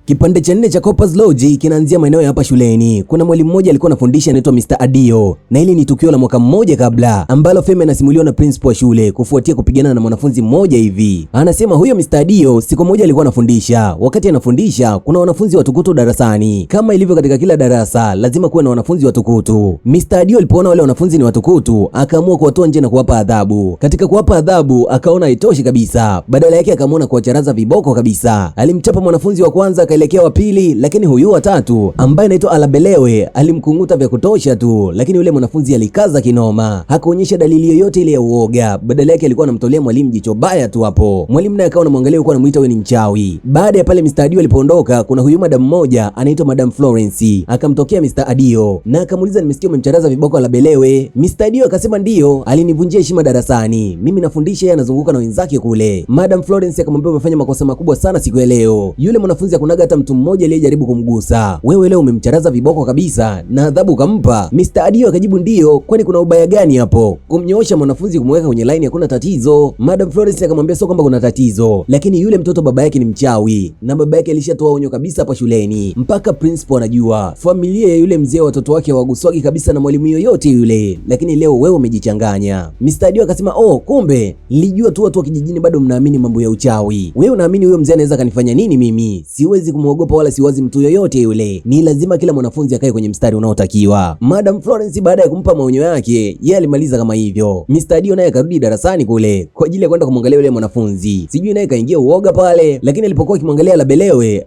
Kipande cha 4 cha Corpus Lodge kinaanzia maeneo ya hapa shuleni. Kuna mwalimu mmoja alikuwa anafundisha anaitwa Mr. Adio, na hili ni tukio la mwaka mmoja kabla ambalo Femi anasimuliwa na principal wa shule kufuatia kupigana na mwanafunzi mmoja hivi. Anasema huyo Mr. Adio siku moja alikuwa anafundisha. Wakati anafundisha kuna wanafunzi watukutu darasani. Kama ilivyo katika kila darasa, lazima kuwe na wanafunzi watukutu. Mr. Adio alipoona wale wanafunzi ni watukutu, akaamua kuwatoa nje na kuwapa adhabu. Katika kuwapa adhabu, akaona haitoshi kabisa. Badala yake akaamua kuwacharaza viboko kabisa. Alimchapa mwanafunzi wa kwanza akaelekea wa pili, lakini huyu wa tatu ambaye anaitwa Alabelewe alimkunguta vya kutosha tu, lakini yule mwanafunzi alikaza kinoma. Hakuonyesha dalili yoyote ile ya uoga. Badala yake alikuwa anamtolea mwalimu jicho baya tu hapo. Mwalimu naye akawa anamwangalia huko anamuita wewe ni mchawi. Baada ya pale Mr. Adio alipoondoka, kuna huyu madam mmoja anaitwa Madam Florence. Akamtokea Mr. Adio na akamuuliza nimesikia umemcharaza viboko Alabelewe. Mr. Adio akasema ndio, alinivunjia heshima darasani. Mimi nafundisha, yeye anazunguka na wenzake kule. Madam Florence akamwambia umefanya makosa makubwa sana siku ya leo. Yule mwanafunzi hakunaga hata mtu mmoja aliyejaribu kumgusa. Wewe leo umemcharaza viboko kabisa na adhabu kampa. Mr. Adio akajibu ndio, kwani kuna ubaya gani hapo? Kumnyoosha mwanafunzi kumweka kwenye line hakuna tatizo. Madam Florence akamwambia sio kwamba kuna tatizo, lakini yule mtoto baba yake ni mchawi na baba yake alishatoa onyo kabisa hapa shuleni. Mpaka principal anajua. Familia ya yule mzee watoto wake hawaguswagi kabisa na mwalimu yoyote yule, lakini leo wewe umejichanganya. Mr. Adio akasema oh, kumbe nilijua tu watu wa kijijini bado mnaamini mambo ya uchawi. Wewe unaamini huyo mzee anaweza kanifanya nini mimi? Siwezi kumuogopa wala siwazi mtu yoyote yule. Ni lazima kila mwanafunzi akae kwenye mstari unaotakiwa. Madam Florence baada ya kumpa maonyo yake, yeye alimaliza kama hivyo. Mr. Adio naye akarudi darasani kule kwa ajili ya kwenda kumwangalia yule mwanafunzi. Sijui naye kaingia uoga pale, lakini alipokuwa akimwangalia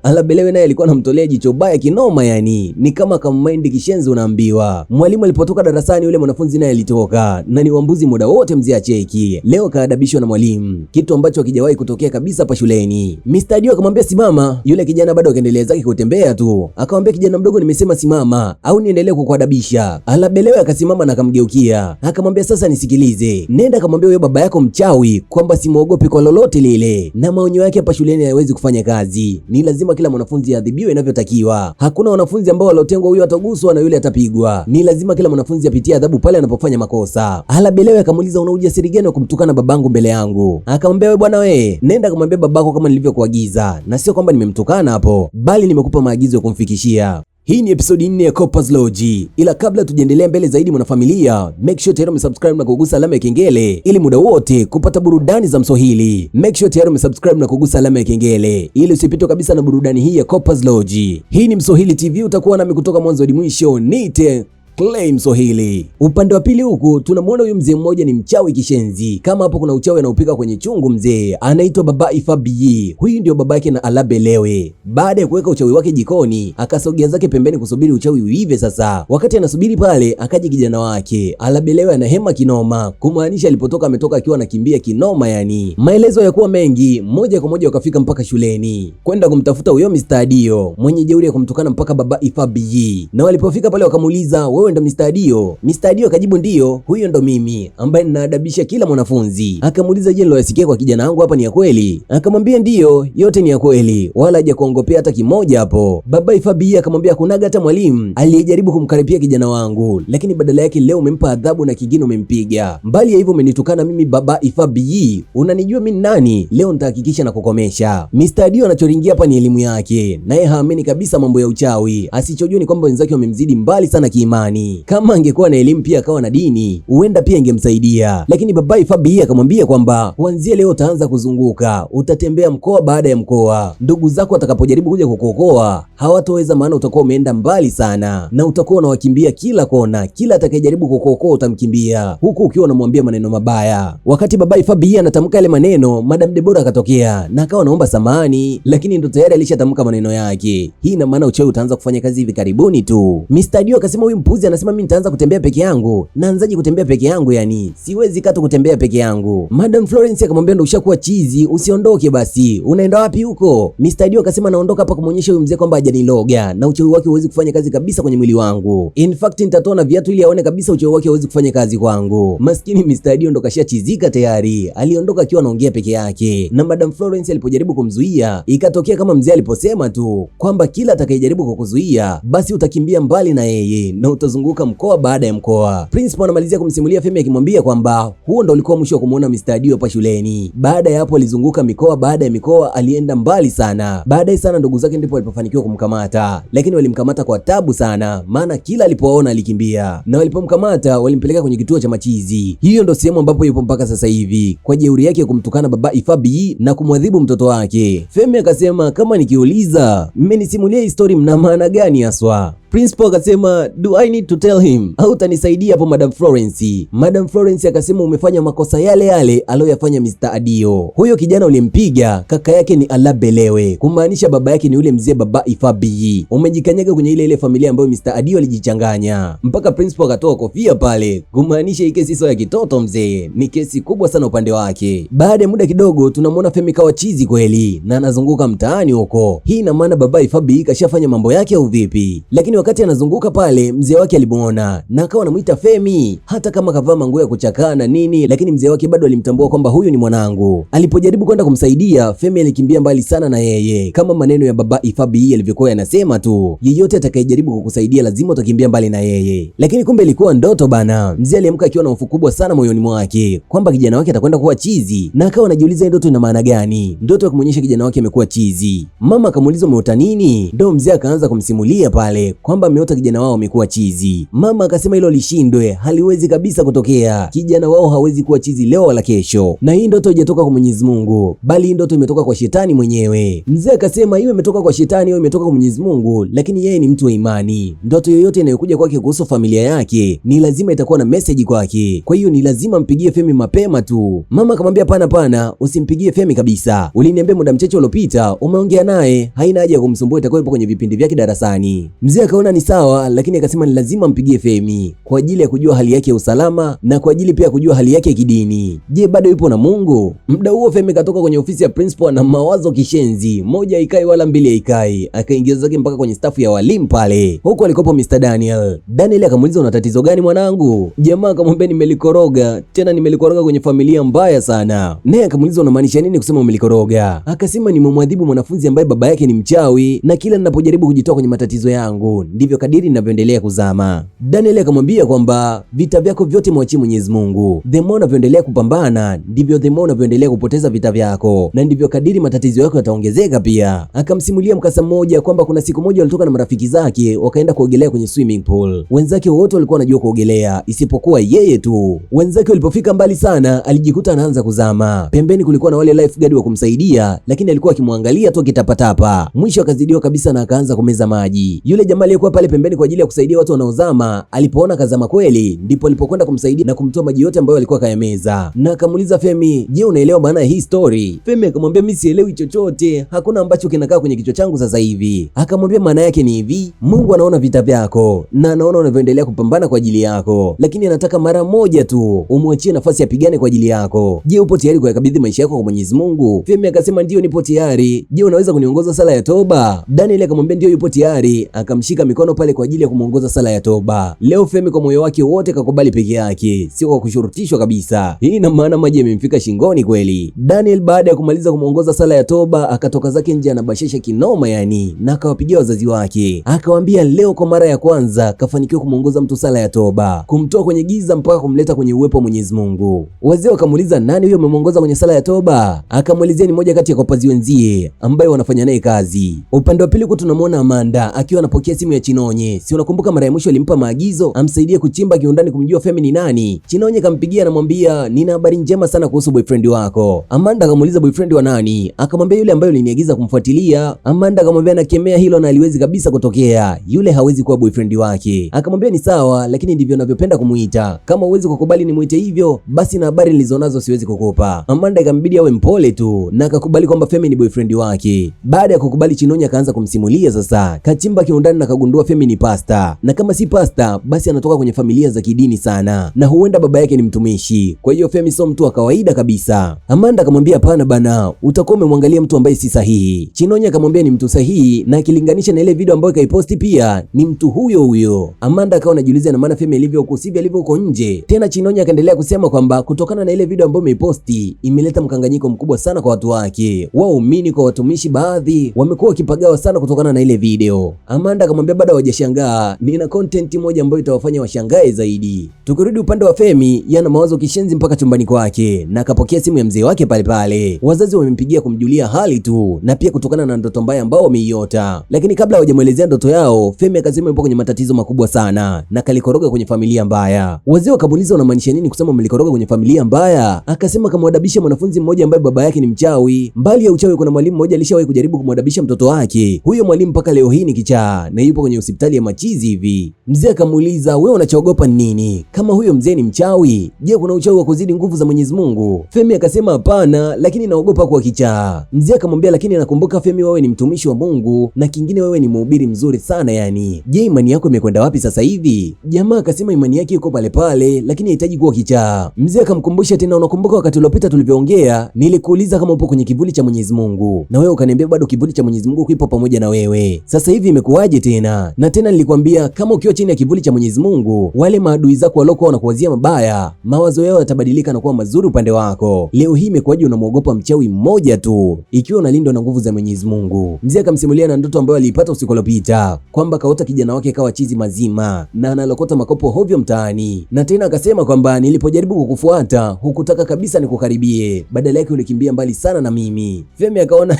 Alabelewe naye alikuwa anamtolea jicho baya kinoma yani. Ni kama kammind kishenzi unaambiwa. Mwalimu alipotoka darasani yule mwanafunzi naye alitoka. Na ni wambuzi muda wote mzee acheki. Leo kaadabishwa na mwalimu. Kitu ambacho hakijawahi kutokea kabisa hapa shuleni. Mr. Adio akamwambia simama. Yule kijana bado akaendelea zake kutembea tu. Akamwambia kijana mdogo nimesema simama au niendelee kukuadabisha. Alabelewe akasimama na akamgeukia. Akamwambia sasa nisikilize. Nenda akamwambia huyo baba yako mchawi kwamba simuogopi kwa lolote lile. Na maonyo yake hapa shuleni hayawezi kufanya kazi. Ni lazima kila mwanafunzi adhibiwe inavyotakiwa. Hakuna wanafunzi ambao walotengwa huyo ataguswa na yule atapigwa. Ni lazima kila mwanafunzi apitie adhabu pale anapofanya makosa. Alabelewe akamuuliza una ujasiri gani wa kumtukana babangu mbele yangu? Akamwambia wewe bwana wewe, nenda akamwambia babako kama nilivyokuagiza. Na sio kwamba nimemtukana hapo, bali nimekupa maagizo ya kumfikishia. Hii ni episode 4 ya Corpus Lodge. Ila kabla tujiendelea mbele zaidi mwanafamilia, make sure tayari umesubscribe na kugusa alama ya kengele ili muda wote kupata burudani za Mswahili. Make sure tayari umesubscribe na kugusa alama ya kengele ili usipitwe kabisa na burudani hii ya Corpus Lodge. Hii ni Mswahili TV, utakuwa nami kutoka mwanzo hadi mwisho. Nite Clay Mswahili. Upande wa pili huku tunamwona huyu mzee mmoja ni mchawi kishenzi. Kama hapo kuna uchawi anaupika kwenye chungu mzee. Anaitwa Baba Ifabiyi. Huyu ndio baba yake na Alabelewe. Baada ya kuweka uchawi wake jikoni, akasogea zake pembeni kusubiri uchawi uive sasa. Wakati anasubiri pale, akaja kijana wake. Alabelewe anahema kinoma. Kumaanisha alipotoka ametoka akiwa anakimbia kinoma yani. Maelezo yakuwa mengi, moja kwa moja wakafika mpaka shuleni. Kwenda kumtafuta huyo Mr. Adio, mwenye jeuri ya kumtukana mpaka Baba Ifabiyi. Na walipofika pale wakamuuliza wewe ndo Mr. Adio? Mr. Adio akajibu ndio, huyo ndo mimi ambaye ninaadabisha kila mwanafunzi. Akamuuliza je, nilosikia kwa kijana wangu hapa ni ya kweli? Akamwambia ndio, yote ni ya kweli, wala haja kuongopea hata kimoja hapo. Baba Ifabiyi akamwambia kunaga hata mwalimu aliyejaribu kumkaripia kijana wangu, lakini badala yake leo umempa adhabu na kingine umempiga. Mbali ya hivyo umenitukana mimi Baba Ifabiyi. Unanijua mimi nani? Leo nitahakikisha na kukomesha. Mr. Adio anachoringia hapa ni elimu yake. Naye haamini kabisa mambo ya uchawi. Asichojua ni kwamba wenzake wamemzidi mbali sana kiimani. Kama angekuwa na elimu pia akawa na dini, huenda pia ingemsaidia. Lakini Baba Ifabiyi akamwambia kwamba kuanzia leo utaanza kuzunguka, utatembea mkoa baada ya mkoa. Ndugu zako watakapojaribu kuja kukuokoa hawatoweza, maana utakuwa umeenda mbali sana na utakuwa unawakimbia kila kona. Kila atakayejaribu kukuokoa utamkimbia, huku ukiwa unamwambia maneno mabaya. Wakati Baba Ifabiyi anatamka yale maneno, Madam Debora akatokea na akawa anaomba samahani, lakini ndo tayari alishatamka maneno yake. Hii ina maana uchawi utaanza kufanya kazi hivi karibuni tu. Mr. Adio akasema huyu mpuzi anasema mimi nitaanza kutembea peke yangu. Naanzaje kutembea peke yangu yani? Siwezi kata kutembea peke yangu. Madam Florence akamwambia ndo ushakuwa chizi, usiondoke basi. Unaenda wapi huko? Mr. Adio akasema naondoka hapa kumuonyesha huyu mzee kwamba hajaniloga na uchawi wake hauwezi kufanya kazi kabisa kwenye mwili wangu. In fact nitatoa na viatu ili aone kabisa uchawi wake hauwezi kufanya kazi kwangu. Maskini Mr. Adio ndo kashachizika tayari. Aliondoka akiwa anaongea peke yake. Na Madam Florence alipojaribu kumzuia, ikatokea kama mzee aliposema tu kwamba kila atakayejaribu kukuzuia basi utakimbia mbali na yeye na utazunguka mkoa baada ya mkoa. Principal anamalizia kumsimulia Femi akimwambia kwamba huo ndo ulikuwa mwisho wa kumuona Mr. Adio hapa shuleni. Baada ya hapo alizunguka mikoa baada ya mikoa, alienda mbali sana. Baadaye sana ndugu zake ndipo walipofanikiwa kumkamata, lakini walimkamata kwa tabu sana, maana kila alipoona alikimbia. Na walipomkamata walimpeleka kwenye kituo cha machizi. Hiyo ndo sehemu ambapo yupo mpaka sasa hivi kwa jeuri yake kumtukana baba Ifabi na kumwadhibu mtoto wake. Femi akasema, kama nikiuliza mmenisimulia story mna maana gani haswa? Principal akasema, do I need to tell him au utanisaidia hapo Madam Florence? Madam Florence akasema, umefanya makosa yale yale aliyoyafanya Mr. Adio. Huyo kijana ulimpiga kaka yake ni Alabelewe, kumaanisha baba yake ni ule mzee baba Ifabi. Umejikanyaga kwenye ile familia ambayo Mr. Adio alijichanganya. Mpaka Principal akatoa kofia pale, kumaanisha hii kesi sio ya kitoto mzee, ni kesi kubwa sana upande wake. Baada ya muda kidogo tunamwona Femi kawa chizi kweli na anazunguka mtaani huko. Hii ina maana baba Ifabi kashafanya mambo yake au vipi? Lakini wakati anazunguka pale mzee wake alimuona na akawa anamuita Femi, hata kama kavaa manguo ya kuchakaa na nini, lakini mzee wake bado alimtambua kwamba huyu ni mwanangu. Alipojaribu kwenda kumsaidia, Femi alikimbia mbali sana na yeye, kama maneno ya baba Ifabi yalivyokuwa yanasema tu, yeyote atakayejaribu kukusaidia lazima utakimbia mbali na yeye. Lakini kumbe ilikuwa ndoto bana. Mzee aliamka akiwa na hofu kubwa sana moyoni mwake kwamba kijana wake atakwenda kuwa chizi, na akawa anajiuliza ndoto ina maana gani, ndoto ya kumuonyesha kijana wake amekuwa chizi. Mama akamuuliza umeota nini? Ndio mzee akaanza kumsimulia pale kwamba ameota kijana wao amekuwa chizi. Mama akasema hilo lishindwe, haliwezi kabisa kutokea. Kijana wao hawezi kuwa chizi leo wala kesho, na hii ndoto haijatoka kwa Mwenyezi Mungu, bali hii ndoto imetoka kwa shetani mwenyewe. Mzee akasema hiyo imetoka kwa shetani au imetoka kwa Mwenyezi Mungu, lakini yeye ni mtu wa imani. Ndoto yoyote inayokuja kwake kuhusu familia yake ni lazima itakuwa na message kwake, kwa hiyo ni lazima mpigie Femi mapema tu. Mama akamwambia pana, usimpigie Femi kabisa. Uliniambia muda mchache uliopita umeongea naye, haina haja ya kumsumbua, itakuwa ipo kwenye vipindi vyake darasani. Mzee akaona ni sawa, lakini akasema ni lazima mpigie Femi kwa ajili ya kujua hali yake ya usalama na kwa ajili pia kujua hali yake ya kidini. Je, bado yupo na Mungu? Muda huo Femi katoka kwenye ofisi ya principal na mawazo kishenzi, moja haikai wala mbili haikai, akaingia zake mpaka kwenye stafu ya walimu pale. Huko alikopo Mr. Daniel. Daniel akamuuliza una tatizo gani mwanangu? Jamaa akamwambia nimelikoroga, tena nimelikoroga kwenye familia mbaya sana. Naye akamuuliza unamaanisha nini kusema umelikoroga? Akasema nimemwadhibu mwanafunzi ambaye baba yake ni mchawi, na kila ninapojaribu kujitoa kwenye matatizo yangu ndivyo kadiri ninavyoendelea kuzama. Daniel akamwambia kwamba vita vyako vyote mwachie Mwenyezi Mungu. The more unavyoendelea kupambana ndivyo the more unavyoendelea kupoteza vita vyako, na ndivyo kadiri matatizo yako yataongezeka pia. Akamsimulia mkasa mmoja kwamba kuna siku moja walitoka na marafiki zake wakaenda kuogelea kwenye swimming pool. Wenzake wote walikuwa wanajua kuogelea isipokuwa yeye tu. Wenzake walipofika mbali sana alijikuta anaanza kuzama. Pembeni kulikuwa na wale lifeguard wa kumsaidia, lakini alikuwa akimwangalia tu akitapatapa. Mwisho akazidiwa kabisa na akaanza kumeza maji. Yule jamaa aliyekuwa pale pembeni kwa ajili ya kusaidia watu wanaozama, alipoona kazama kweli, ndipo alipokwenda kumsaidia na kumtoa maji yote ambayo alikuwa kayameza. Na akamuuliza Femi, je, unaelewa maana ya hii story? Femi akamwambia mimi sielewi chochote, hakuna ambacho kinakaa kwenye kichwa changu sasa hivi. Akamwambia maana yake ni hivi, Mungu anaona vita vyako na anaona unavyoendelea kupambana kwa ajili yako, lakini anataka mara moja tu umwachie nafasi apigane kwa ajili yako. Je, upo tayari kuyakabidhi maisha yako kwa Mwenyezi Mungu? Femi akasema ndio, nipo tayari. Je, unaweza kuniongoza sala ya toba? Daniel akamwambia ndio, yupo tayari. Akamshika mikono pale kwa ajili ya kumuongoza sala ya toba. Leo Femi kwa moyo wake wote kakubali peke yake, sio kwa kushurutishwa kabisa. Hii ina maana maji yamemfika shingoni kweli. Daniel baada ya kumaliza kumuongoza sala ya toba akatoka zake nje anabashesha kinoma yani, na akawapigia wazazi wake. Akawaambia leo kwa mara ya kwanza kafanikiwa kumuongoza mtu sala ya toba, kumtoa kwenye giza mpaka kumleta kwenye uwepo wa Mwenyezi Mungu. Wazee wakamuuliza nani huyo umemuongoza kwenye sala ya toba? Akamuelezea ni moja kati ya kopazi wenzie ambaye wanafanya naye kazi. Upande wa pili tunamwona Amanda akiwa anapokea simu ya Chinonye. Si unakumbuka mara ya mwisho alimpa maagizo amsaidie kuchimba kiundani kumjua Femi ni nani? Chinonye kampigia anamwambia nina habari njema sana kuhusu boyfriend wako. Amanda akamuuliza boyfriend wa nani? Akamwambia yule ambaye uliniagiza kumfuatilia. Amanda akamwambia nakemea hilo na haliwezi kabisa kutokea, yule hawezi kuwa boyfriend wake. Akamwambia ni sawa, lakini ndivyo ninavyopenda kumuita. Kama uwezi kukubali nimuite hivyo, basi na habari nilizonazo siwezi kukupa. Amanda ikambidi awe mpole tu na akakubali kwamba Femi ni boyfriend wake. Baada ya kukubali, Chinonye akaanza kumsimulia sasa. Kachimba kiundani na wakagundua Femi ni pasta, na kama si pasta basi anatoka kwenye familia za kidini sana, na huenda baba yake ni mtumishi. Kwa hiyo Femi sio mtu wa kawaida kabisa. Amanda akamwambia hapana bana, utakuwa umemwangalia mtu ambaye si sahihi. Chinonye akamwambia ni mtu sahihi, na akilinganisha na ile video ambayo kaiposti pia ni mtu huyo huyo. Amanda akawa anajiuliza na maana Femi alivyo huko sivyo alivyo huko nje. Tena Chinonye akaendelea kusema kwamba kutokana na ile video ambayo ameiposti imeleta mkanganyiko mkubwa sana kwa watu wake. Waumini kwa watumishi baadhi wamekuwa wakipagawa sana kutokana na ile video. Amanda akamwambia bado hawajashangaa, nina content moja ambayo itawafanya washangae zaidi. Tukirudi upande wa Femi, yana mawazo kishenzi mpaka chumbani kwake na akapokea simu ya mzee wake pale pale. Wazazi wamempigia kumjulia hali tu na pia kutokana na ndoto mbaya ambao wameiota. Lakini kabla hawajamuelezea ndoto yao, Femi akasema yupo kwenye matatizo makubwa sana na kalikoroga kwenye familia mbaya. Wazee wakamuuliza unamaanisha nini kusema mlikoroga kwenye familia mbaya? Akasema kamwadabisha mwanafunzi mmoja ambaye baba yake ni mchawi. Mbali ya uchawi kuna mwalimu mmoja alishawahi kujaribu kumwadabisha mtoto wake. Huyo mwalimu mpaka leo hii ni kichaa na yupo kwenye hospitali ya machizi hivi. Mzee akamuuliza wewe unachoogopa nini? Kama huyo mzee ni mchawi, je, kuna uchawi wa kuzidi nguvu za Mwenyezi Mungu? Femi akasema hapana, lakini naogopa kuwa kichaa. Mzee akamwambia lakini nakumbuka Femi, wewe ni mtumishi wa Mungu na kingine wewe ni mhubiri mzuri sana yani. Je, imani yako imekwenda wapi sasa hivi? Jamaa akasema imani yake iko pale pale lakini hahitaji kuwa kichaa. Mzee akamkumbusha tena, unakumbuka wakati uliopita tulivyoongea nilikuuliza kama upo kwenye kivuli cha Mwenyezi Mungu na wewe ukaniambia bado kivuli cha Mwenyezi Mungu kipo pamoja na wewe. Sasa hivi imekuwaje tena? Na tena nilikwambia kama ukiwa chini ya kivuli cha Mwenyezi Mungu, wale maadui zako waliokuwa wanakuwazia mabaya, mawazo yao yatabadilika na kuwa mazuri upande wako. Leo hii imekuwaje unamwogopa mchawi mmoja tu ikiwa unalindwa na nguvu za Mwenyezi Mungu? Mzee akamsimulia na ndoto ambayo aliipata usiku uliopita kwamba kaota kijana wake kawa chizi mazima na analokota makopo hovyo mtaani, na tena akasema kwamba nilipojaribu kukufuata hukutaka kabisa nikukaribie, badala yake ulikimbia mbali sana na mimi. Femi akaona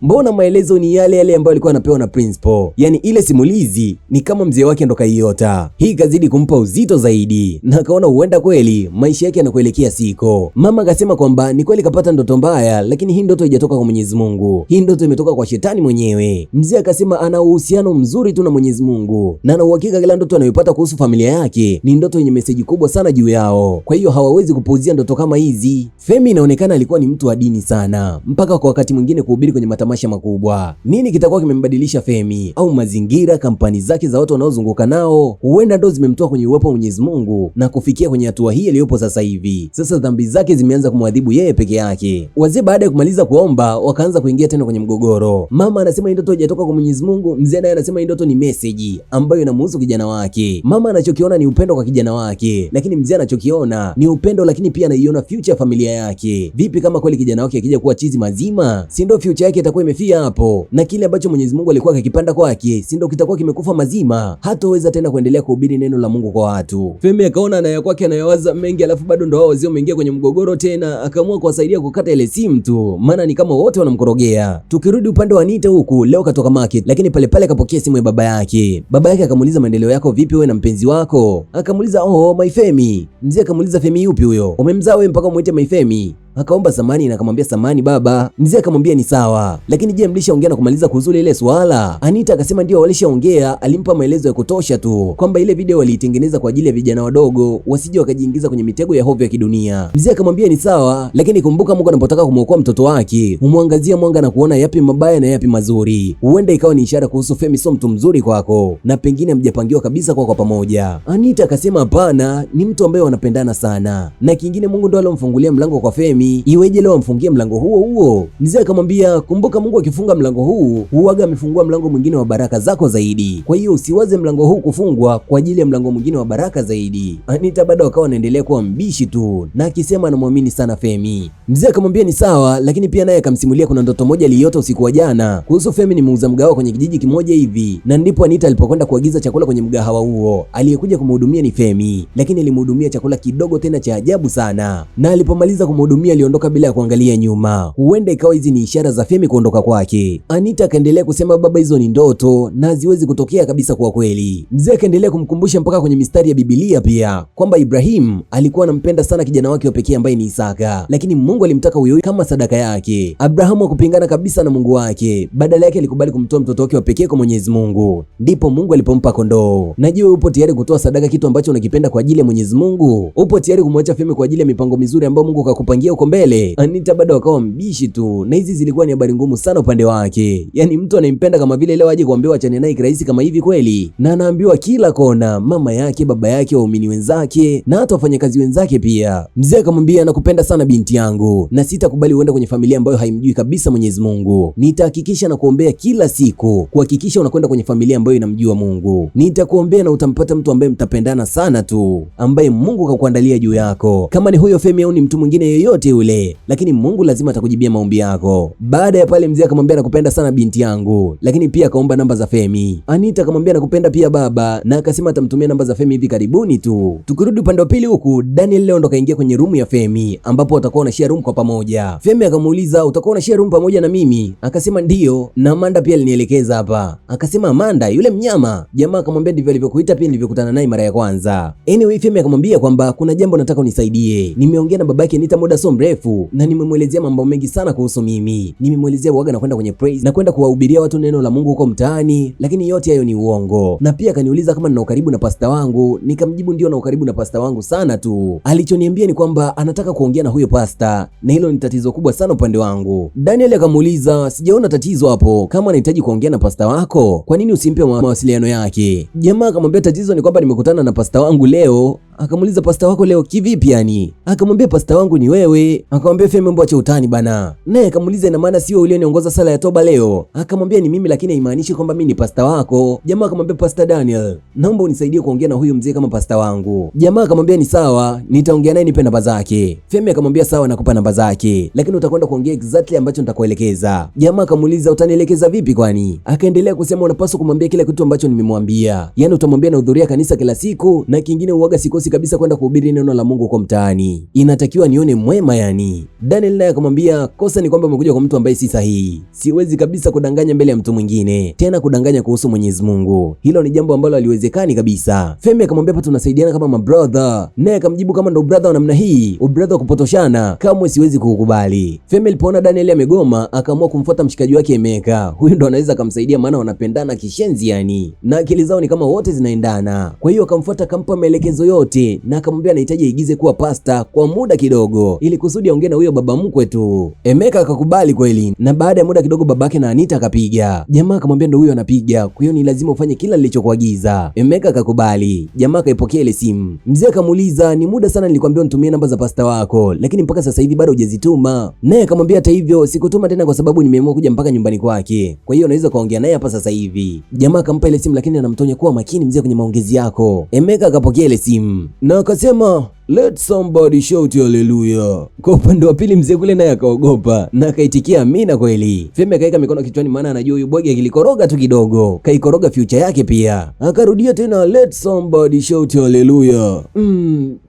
mbona maelezo ni yale yale ambayo alikuwa anapewa na principal, yani ile simulizi ni kama mzee wake ndo kaiota. Hii kazidi kumpa uzito zaidi na akaona huenda kweli maisha yake yanakuelekea siko. Mama akasema kwamba ni kweli kapata ndoto mbaya, lakini hii ndoto haijatoka kwa Mwenyezi Mungu, hii ndoto imetoka kwa shetani mwenyewe. Mzee akasema ana uhusiano mzuri tu na Mwenyezi Mungu na ana uhakika kila ndoto anayopata kuhusu familia yake ni ndoto yenye meseji kubwa sana juu yao, kwa hiyo hawawezi kupuuzia ndoto kama hizi. Femi inaonekana alikuwa ni mtu wa dini sana, mpaka kwa wakati mwingine kuhubiri kwenye matamasha makubwa. Nini kitakuwa kimembadilisha Femi? Au mazingira, kampani zake za watu wanaozunguka nao huenda ndo zimemtoa kwenye uwepo wa Mwenyezi Mungu na kufikia kwenye hatua hii iliyopo sasa hivi. Sasa dhambi zake zimeanza kumwadhibu yeye peke yake. Wazee baada ya kumaliza kuomba wakaanza kuingia tena kwenye mgogoro. Mama anasema hii ndoto haijatoka kwa Mwenyezi Mungu, mzee naye anasema hii ndoto ni message ambayo inamhusu kijana wake. Mama anachokiona ni upendo kwa kijana wake, lakini mzee anachokiona ni upendo lakini pia anaiona future ya familia yake. Vipi kama kweli kijana wake akija kuwa chizi mazima, si ndio future yake itakuwa imefia hapo? Na kile ambacho Mwenyezi Mungu alikuwa akikipanda kwake, si ndio kitakuwa kimekufa mazima? Hataweza tena kuendelea kuhubiri neno la Mungu kwa watu. Femi akaona na ya kwake anayawaza mengi, alafu bado ndo hao wazee wameingia kwenye mgogoro tena, akaamua kuwasaidia kukata ile simu tu, maana ni kama wote wanamkorogea. Tukirudi upande wa Anita huku, leo katoka market, lakini pale pale akapokea simu ya baba yake. Baba yake akamuuliza maendeleo yako vipi wewe na mpenzi wako? Akamuuliza oh, my Femi. Mzee akamuuliza Femi yupi huyo? Umemzaa wewe mpaka umuite my Femi? Akaomba samani na akamwambia samani baba. Mzee akamwambia ni sawa, lakini je, mlishaongea na kumaliza kuhusu ile swala? Anita akasema ndio walishaongea, alimpa maelezo ya kutosha tu kwamba ile video waliitengeneza kwa ajili ya vijana wadogo wasije wakajiingiza kwenye mitego ya hovyo ya kidunia. Mzee akamwambia ni sawa, lakini kumbuka Mungu anapotaka kumwokoa mtoto wake humwangazia mwanga na kuona yapi mabaya na yapi mazuri. Huenda ikawa ni ishara kuhusu Femi sio mtu mzuri kwako na pengine mjapangiwa kabisa kwa pamoja. Anita akasema hapana, ni mtu ambaye wanapendana sana, na kingine Mungu ndo alomfungulia mlango kwa Femi, iweje leo amfungie mlango huo? Mzee akamwambia kumbuka Mungu akifunga mlango huu huaga amefungua mlango mwingine wa baraka zako zaidi, kwa hiyo usiwaze mlango huu kufungwa kwa ajili ya mlango mwingine wa baraka zaidi. Anita bado akawa anaendelea kuwa mbishi tu na akisema anamwamini sana Femi. Mzee akamwambia ni sawa, lakini pia naye akamsimulia kuna ndoto moja aliyoota usiku wa jana kuhusu Femi ni muuza mgahawa kwenye kijiji kimoja hivi, na ndipo Anita alipokwenda kuagiza chakula kwenye mgahawa huo, aliyekuja kumhudumia ni Femi, lakini alimhudumia chakula kidogo tena cha ajabu sana, na alipomaliza kumhudumia aliondoka bila ya kuangalia nyuma. Huenda ikawa hizi ni ishara za Femi kuondoka kwake. Anita akaendelea kusema baba, hizo ni ndoto na haziwezi kutokea kabisa kwa kweli. Mzee akaendelea kumkumbusha mpaka kwenye mistari ya Biblia pia kwamba Ibrahim alikuwa anampenda sana kijana wake wa pekee ambaye ni Isaka, lakini Mungu alimtaka huyo kama sadaka yake. Abrahamu hakupingana kabisa na Mungu wake, badala yake alikubali kumtoa mtoto wake wa pekee kwa Mwenyezi Mungu, ndipo Mungu alipompa kondoo. Na je, upo tayari kutoa sadaka kitu ambacho unakipenda kwa ajili ya Mwenyezi Mungu? Upo tayari kumwacha Femi kwa ajili ya mipango mizuri ambayo Mungu kakupangia huko mbele, Anita bado akawa mbishi tu, na hizi zilikuwa ni habari ngumu sana upande wake. Yani mtu anayempenda kama vile leo aje kuambiwa achane naye kirahisi kama hivi kweli? Na anaambiwa kila kona, mama yake, baba yake, waumini wenzake na hata wafanyakazi wenzake pia. Mzee akamwambia, nakupenda sana binti yangu, na sitakubali uende kwenye familia ambayo haimjui kabisa Mwenyezi Mungu. Nitahakikisha na kuombea kila siku kuhakikisha unakwenda kwenye familia ambayo inamjua Mungu. Nitakuombea na utampata mtu ambaye mtapendana sana tu, ambaye Mungu kakuandalia juu yako. Kama ni huyo Femi au ni mtu mwingine yeyote yule, lakini Mungu lazima atakujibia maombi yako. Baada ya pale mzee akamwambia, nakupenda sana binti yangu, lakini pia akaomba namba za Femi. Anita akamwambia, nakupenda pia baba, na akasema atamtumia namba za Femi hivi karibuni tu. Tukirudi upande wa pili huku, Daniel leo ndo kaingia kwenye room ya Femi ambapo watakuwa wana share room kwa pamoja. Femi akamuuliza, utakuwa una share room pamoja na mimi? Akasema ndio, na Amanda pia alinielekeza hapa. Akasema Amanda yule mnyama? Jamaa akamwambia ndivyo alivyokuita pia nilivyokutana naye mara ya kwanza. Anyway, Femi akamwambia kwamba kuna jambo nataka unisaidie. Nimeongea na babake Anita muda so mrefu na nimemwelezea mambo mengi sana kuhusu mimi. Nimemwelezea waga na kwenda kwenye praise na kwenda kuwahubiria watu neno la Mungu huko mtaani, lakini yote hayo ni uongo. Na pia akaniuliza kama nina ukaribu na pasta wangu, nikamjibu ndio na ukaribu na pasta wangu sana tu. Alichoniambia ni kwamba anataka kuongea na huyo pasta, na hilo ni tatizo kubwa sana upande wangu. Daniel akamuuliza, sijaona tatizo hapo, kama anahitaji kuongea na pasta wako, kwa nini usimpe mawasiliano yake? Jamaa akamwambia tatizo ni kwamba nimekutana na pasta wangu leo. Akamuuliza, pasta wako leo kivipi yani? Akamwambia pasta wangu ni wewe. Akamwambia Femi, mambo acha utani bana. Naye akamuuliza, ina maana sio ulioniongoza sala ya toba leo? Akamwambia ni mimi, lakini haimaanishi kwamba mimi ni pasta wako. Jamaa akamwambia, Pastor Daniel, naomba unisaidie kuongea na huyu mzee kama pasta wangu. Jamaa akamwambia ni sawa, nitaongea naye, nipe namba zake. Femi akamwambia sawa, nakupa namba zake, lakini utakwenda kuongea exactly ambacho nitakuelekeza. Jamaa akamuuliza, utanielekeza vipi kwani? Akaendelea kusema, unapaswa kumwambia kila kitu ambacho nimemwambia. Yaani utamwambia nahudhuria kanisa kila siku, na kingine uaga sikosi kabisa kwenda kuhubiri neno la Mungu kwa mtaani. Inatakiwa nione mwema yani. Daniel naye akamwambia, kosa ni kwamba umekuja kwa mtu ambaye si sahihi. Siwezi kabisa kudanganya mbele ya mtu mwingine, tena kudanganya kuhusu Mwenyezi Mungu. Hilo ni jambo ambalo haliwezekani kabisa. Femi akamwambia, hapa tunasaidiana kama mabrother. Naye akamjibu, kama ndo brother wa namna hii, brother wa kupotoshana, kamwe siwezi kukubali. Femi alipoona Daniel amegoma, akaamua kumfuata mshikaji wake Emeka. Huyu ndo anaweza kumsaidia, maana wanapendana kishenzi yani, na akili zao ni kama wote zinaendana. Kwa hiyo akamfuata, akampa maelekezo yote, na akamwambia anahitaji aigize kuwa pasta kwa muda kidogo ili kusudi aongee na huyo baba mkwe tu. Emeka akakubali kweli, na baada ya muda kidogo babake na Anita akapiga. Jamaa akamwambia ndo huyo anapiga, kwa hiyo ni lazima ufanye kila nilichokuagiza. Emeka akakubali. Jamaa akaipokea ile simu. Mzee akamuuliza, ni muda sana nilikwambia unitumie namba za pasta wako, lakini mpaka sasa hivi bado hujazituma. Naye akamwambia hata hivyo sikutuma tena kwa sababu nimeamua kuja mpaka nyumbani kwake, kwa hiyo unaweza kaongea naye hapa sasa hivi. Jamaa akampa ile simu, lakini anamtonya kuwa makini mzee kwenye maongezi yako. Emeka akapokea ile simu na akasema, let somebody shout hallelujah. Kwa upande wa pili mzee kule naye akaogopa na akaitikia amina kweli. Femi akaeka mikono kichwani, maana anajua huyu bwege akilikoroga tu kidogo kaikoroga future yake pia. Akarudia tena, let somebody shout hallelujah.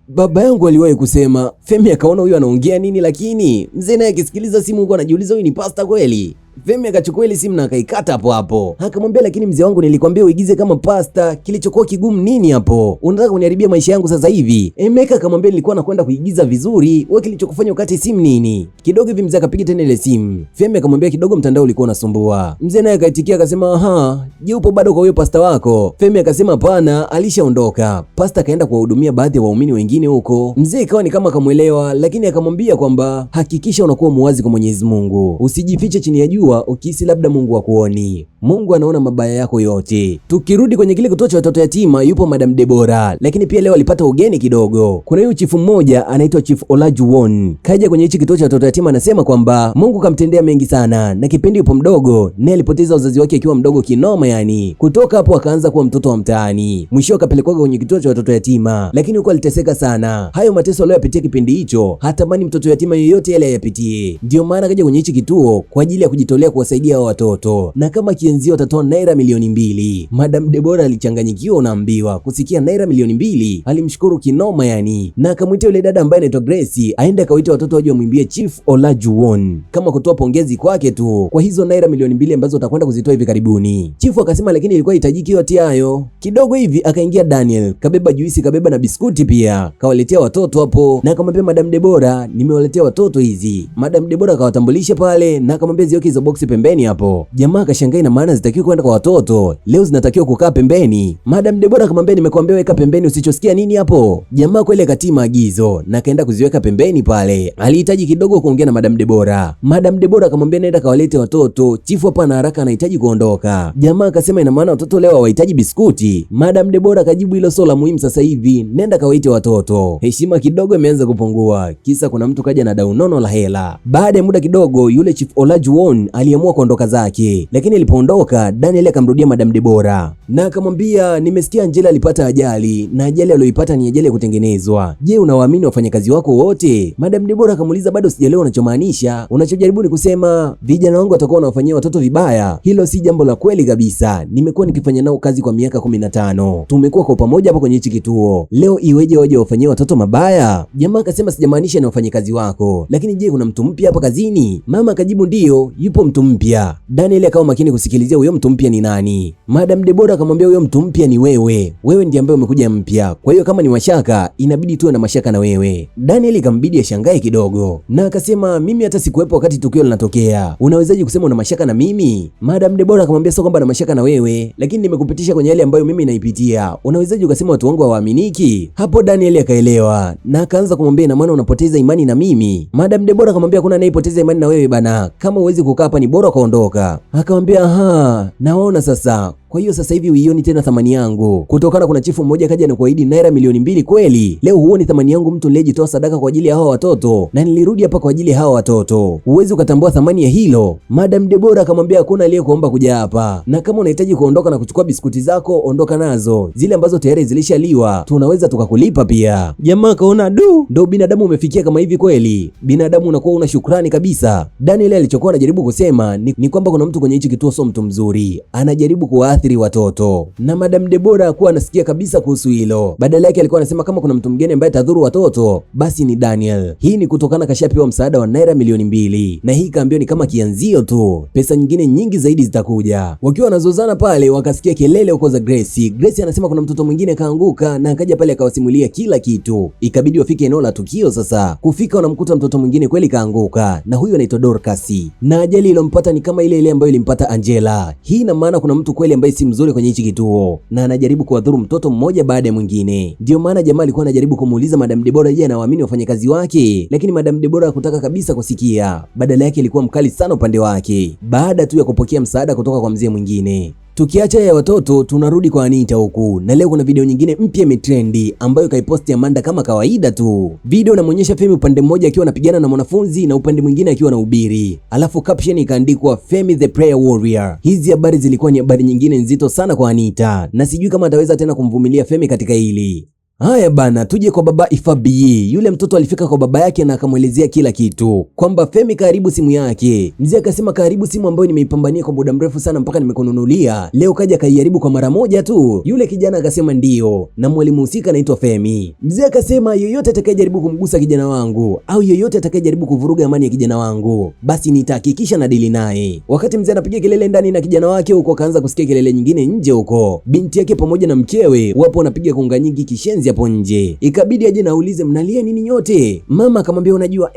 Baba yangu aliwahi kusema. Femi akaona huyu anaongea nini, lakini mzee naye akisikiliza simu huko anajiuliza huyu ni pasta kweli? Femi akachukua ile simu na akaikata hapo hapo. Akamwambia, lakini mzee wangu nilikwambia uigize kama pasta, kilichokuwa kigumu nini hapo? Unataka kuniharibia maisha yangu sasa hivi? Emeka akamwambia, nilikuwa nakwenda kuigiza vizuri, wewe kilichokufanya ukate simu nini? Kidogo hivi mzee akapiga tena ile simu. Femi akamwambia, kidogo mtandao ulikuwa unasumbua. Mzee naye akaitikia akasema, aha, je, upo bado kwa huyo pasta wako? Femi akasema hapana, alishaondoka. Pasta akaenda kuwahudumia baadhi ya waumini wengine huko. Mzee ikawa ni kama akamuelewa, lakini akamwambia kwamba hakikisha unakuwa muwazi kwa Mwenyezi Mungu. Usijifiche chini ya jua ukihisi labda Mungu hakuoni. Mungu anaona mabaya yako yote. Tukirudi kwenye kile kituo cha watoto yatima, yupo Madam Debora, lakini pia leo alipata ugeni kidogo. Kuna huyu chifu mmoja anaitwa Chief Olajuwon. Kaja kwenye hichi kituo cha watoto yatima, anasema kwamba Mungu kamtendea mengi sana, na kipindi yupo mdogo naye alipoteza uzazi wake akiwa mdogo kinoma yani. Kutoka hapo akaanza kuwa mtoto wa mtaani. Mwisho akapelekwa kwenye kituo cha watoto yatima, lakini huko aliteseka sana. Hayo mateso aliyopitia kipindi hicho, hatamani mtoto yatima yoyote yale ayapitie. Ndio maana kaja kwenye hichi kituo kwa ajili ya kujitolea kuwasaidia hao watoto, na kama kienzio atatoa naira milioni 2. Madam Debora alichanganyikiwa, unaambiwa kusikia naira milioni 2, alimshukuru kinoma yani, na akamwita yule dada ambaye anaitwa Grace aende akawaita watoto waje wamwimbie Chief Olajuwon kama kutoa pongezi kwake tu kwa hizo naira milioni 2 ambazo atakwenda kuzitoa hivi karibuni. Chief akasema lakini ilikuwa hitajiki yote hayo. Kidogo hivi akaingia Daniel, kabeba juisi, kabeba na biskuti pia, kawaletea watoto hapo, na akamwambia Madam Debora, nimewaletea watoto hizi. Madam Debora akawatambulisha pale na akamwambia zioke hizo boksi pembeni hapo. Jamaa akashangaa, ina maana zitakiwa kwenda kwa watoto, leo zinatakiwa kukaa pembeni. Madam Debora akamwambia, nimekuambia weka pembeni, usichosikia nini hapo? Jamaa kweli akatii maagizo na akaenda kuziweka pembeni pale. Alihitaji kidogo kuongea na Madam Debora. Madam Debora akamwambia, nenda kawalete watoto, chifu hapa na haraka anahitaji kuondoka. Jamaa akasema, ina maana watoto leo hawahitaji biskuti? Madam Debora akajibu, hilo sio la muhimu sasa hivi, nenda kawaite watoto. Heshima kidogo imeanza kupungua, kisa kuna mtu kaja na dau nono la hela. Baada ya muda kidogo, yule Chief Olajuwon aliamua kuondoka zake, lakini alipoondoka Daniel akamrudia Madam Debora na akamwambia, nimesikia Angela alipata ajali na ajali aliyoipata ni ajali ya kutengenezwa. Je, unawaamini wafanyakazi wako wote? Madam Debora akamuuliza, bado sijaelewa unachomaanisha. Unachojaribu ni kusema vijana wangu watakuwa wanawafanyia watoto vibaya? Hilo si jambo la kweli kabisa. Nimekuwa nikifanya nao kazi kwa miaka 15. Tumekuwa kwa pamoja hapa kwenye hichi kituo. Leo iweje waje wafanyie watoto mabaya? Jamaa akasema, sijamaanisha ni wafanyakazi wako, lakini je, kuna mtu mpya hapa kazini? Mama akajibu, ndio, yupo mtu mpya. Daniel akawa makini kusikilizia huyo mtu mpya ni nani. Madam Debora akamwambia, huyo mtu mpya ni wewe. Wewe ndiye ambaye umekuja mpya. Kwa hiyo kama ni mashaka, inabidi tuwe na mashaka na wewe. Daniel ikambidi ashangae kidogo na akasema, mimi hata sikuwepo wakati tukio linatokea. Unawezaje kusema una mashaka na mimi? Madam Debora akamwambia, sio kwamba na mashaka na wewe, lakini nimekupitisha kwenye yale ambayo mimi naipitia. Unawezaje ukasema watu wangu hawaaminiki? Hapo Daniel akaelewa na akaanza kumwambia, ina maana unapoteza imani na mimi? Madam Debora akamwambia, kuna anayepoteza imani na wewe bana, kama uwezi kukaa hapa ni bora kaondoka. Akamwambia, aha, naona sasa. Kwa hiyo sasa hivi uioni tena thamani yangu kutokana kuna chifu mmoja kaja na kuahidi naira milioni 2 kweli? Leo huoni thamani yangu, mtu niliyejitoa sadaka kwa ajili ya hawa watoto na nilirudi hapa kwa ajili ya hawa watoto. Uwezi ukatambua thamani ya hilo? Madam Debora akamwambia, hakuna aliyekuomba kuja hapa, na kama unahitaji kuondoka na kuchukua biskuti zako, ondoka nazo. Zile ambazo tayari zilishaliwa tunaweza tukakulipa pia. Jamaa kaona, ndo binadamu umefikia kama hivi kweli? Binadamu unakuwa una shukrani kabisa. Daniel alichokuwa anajaribu kusema ni kwamba kuna mtu kwenye hichi kituo sio mtu mzuri, anajaribu kuwaathiri watoto, na Madam Debora hakuwa anasikia kabisa kuhusu hilo. Badala yake alikuwa anasema kama kuna mtu mgeni ambaye atadhuru watoto basi ni Daniel. Hii ni kutokana kashapewa msaada wa naira milioni 2, na hii kaambio ni kama kianzio tu, pesa nyingine nyingi zaidi zitakuja. Wakiwa wanazozana pale, wakasikia kelele huko za Grace. Grace anasema kuna mtoto mwingine kaanguka, na akaja pale akawasimulia kila kitu. Ikabidi wafike eneo la tukio. Sasa kufika wanamkuta mtoto mwingine kweli kaanguka, na huyu anaitwa Dorcas, na ajali ilompata ni kama ile ambayo ilimpata Angela. Hii ina maana kuna mtu kweli ambaye si mzuri kwenye hichi kituo na anajaribu kuwadhuru mtoto mmoja baada ya mwingine. Ndio maana jamaa alikuwa anajaribu kumuuliza Madam Debora, je, anawaamini wafanyakazi wake? Lakini Madam Debora hakutaka kabisa kusikia. Badala yake alikuwa mkali sana upande wake baada tu ya kupokea msaada kutoka kwa mzee mwingine. Tukiacha ya watoto tunarudi kwa Anita huku, na leo kuna video nyingine mpya imetrendi ambayo kaiposti Amanda kama kawaida tu. Video inamuonyesha Femi upande mmoja akiwa anapigana na mwanafunzi na upande mwingine akiwa anahubiri, alafu caption ikaandikwa Femi the prayer warrior. Hizi habari zilikuwa ni habari nyingine nzito sana kwa Anita, na sijui kama ataweza tena kumvumilia Femi katika hili. Haya bana, tuje kwa baba Ifabi. Yule mtoto alifika kwa baba yake na akamwelezea kila kitu, kwamba Femi karibu simu yake. Mzee akasema, karibu simu ambayo nimeipambania kwa muda mrefu sana mpaka nimekununulia, leo kaja kaijaribu kwa mara moja tu. Yule kijana akasema ndio, na mwalimu husika anaitwa Femi. Mzee akasema, yoyote atakayejaribu kumgusa kijana wangu au yoyote atakayejaribu kuvuruga amani ya kijana wangu, basi nitahakikisha na dili naye. Wakati mzee anapiga kelele ndani na kijana wake huko, kaanza kusikia kelele nyingine nje huko. Binti yake pamoja na mkewe wapo wanapiga konga nyingi kishenzi hapo nje. Ikabidi aje naulize, mnalia nini nyote? Mama akamwambia, unajua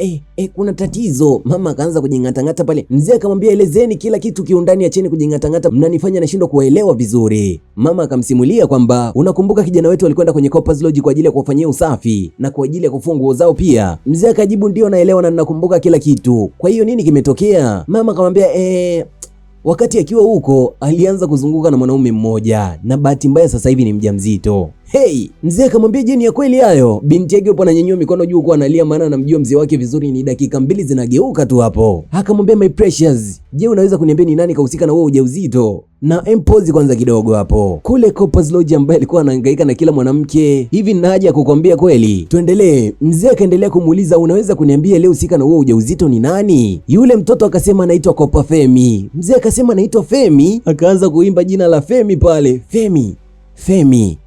kuna tatizo. Mama akaanza kujingatangata pale. Mzee akamwambia, elezeni kila kitu kiundani, acheni kujingatangata, mnanifanya nashindwa kuelewa vizuri. Mama akamsimulia kwamba unakumbuka kijana wetu alikwenda kwenye Coppers Lodge kwa ajili ya kuwafanyia usafi na kwa ajili ya kufua nguo zao pia. Mzee akajibu, ndio naelewa na ninakumbuka kila kitu. Kwa hiyo nini kimetokea? Mama akamwambia, wakati akiwa huko alianza kuzunguka na mwanaume mmoja, na bahati mbaya sasa hivi ni mjamzito. Hey, mzee akamwambia, je, ni ya kweli hayo? Binti yake yupo ananyanyua mikono juu kwa analia, maana anamjua mzee wake vizuri. Ni dakika 2 zinageuka tu hapo. Akamwambia, my precious, je, unaweza kuniambia ni nani kahusika na wewe ujauzito? Na empozi kwanza kidogo hapo. Kule Coppers Lodge ambaye alikuwa anahangaika na kila mwanamke. Hivi nina haja ya kukwambia kweli? Tuendelee. Mzee akaendelea kumuuliza, unaweza kuniambia leo husika na wewe ujauzito ni nani? Yule mtoto akasema anaitwa Kopa Femi. Mzee akasema anaitwa Femi, akaanza kuimba jina la Femi pale. Femi, Femi,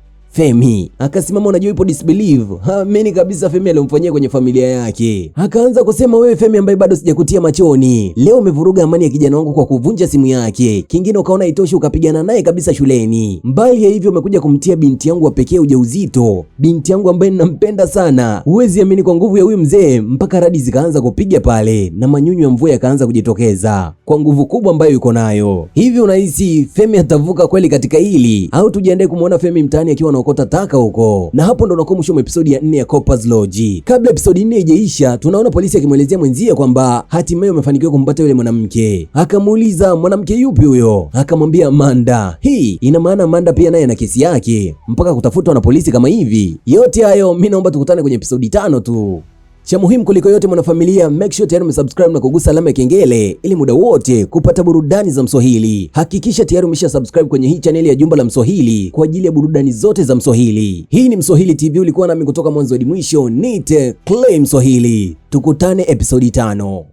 Femi akasimama, unajua ipo disbelieve, haamini kabisa Femi aliyomfanyia kwenye familia yake. Akaanza kusema, wewe Femi ambaye bado sijakutia machoni, leo umevuruga amani ya kijana wangu kwa kuvunja simu yake, kingine ukaona itoshi ukapigana naye kabisa shuleni. Mbali ya hivyo umekuja kumtia binti yangu wa pekee ujauzito, binti yangu ambaye ninampenda sana. Huwezi amini, kwa nguvu ya huyu mzee mpaka radi zikaanza kupiga pale na manyunyu ya mvua yakaanza kujitokeza kwa nguvu kubwa ambayo yuko nayo. Hivi unahisi Femi atavuka kweli katika hili, au tujiandae kumuona Femi mtaani akiwa anaokota taka huko? Na hapo ndo unakuwa mwisho wa episodi ya 4 ya Corpus Lodge. Kabla episodi 4 haijaisha, tunaona polisi akimwelezea mwenzie kwamba hatimaye wamefanikiwa kumpata yule mwanamke. Akamuuliza, mwanamke yupi huyo? Akamwambia Amanda. Hii ina maana Amanda pia naye ana kesi yake mpaka kutafutwa na polisi kama hivi. Yote hayo mimi naomba tukutane kwenye episodi 5 tu. Cha muhimu kuliko yote mwanafamilia, make sure tayari umesubscribe na kugusa alama ya kengele ili muda wote kupata burudani za Mswahili. Hakikisha tayari umeshasubscribe kwenye hii channel ya Jumba la Mswahili kwa ajili ya burudani zote za Mswahili. Hii ni Mswahili TV, ulikuwa nami kutoka mwanzo hadi mwisho. Nite Clay Mswahili. Tukutane episodi 5.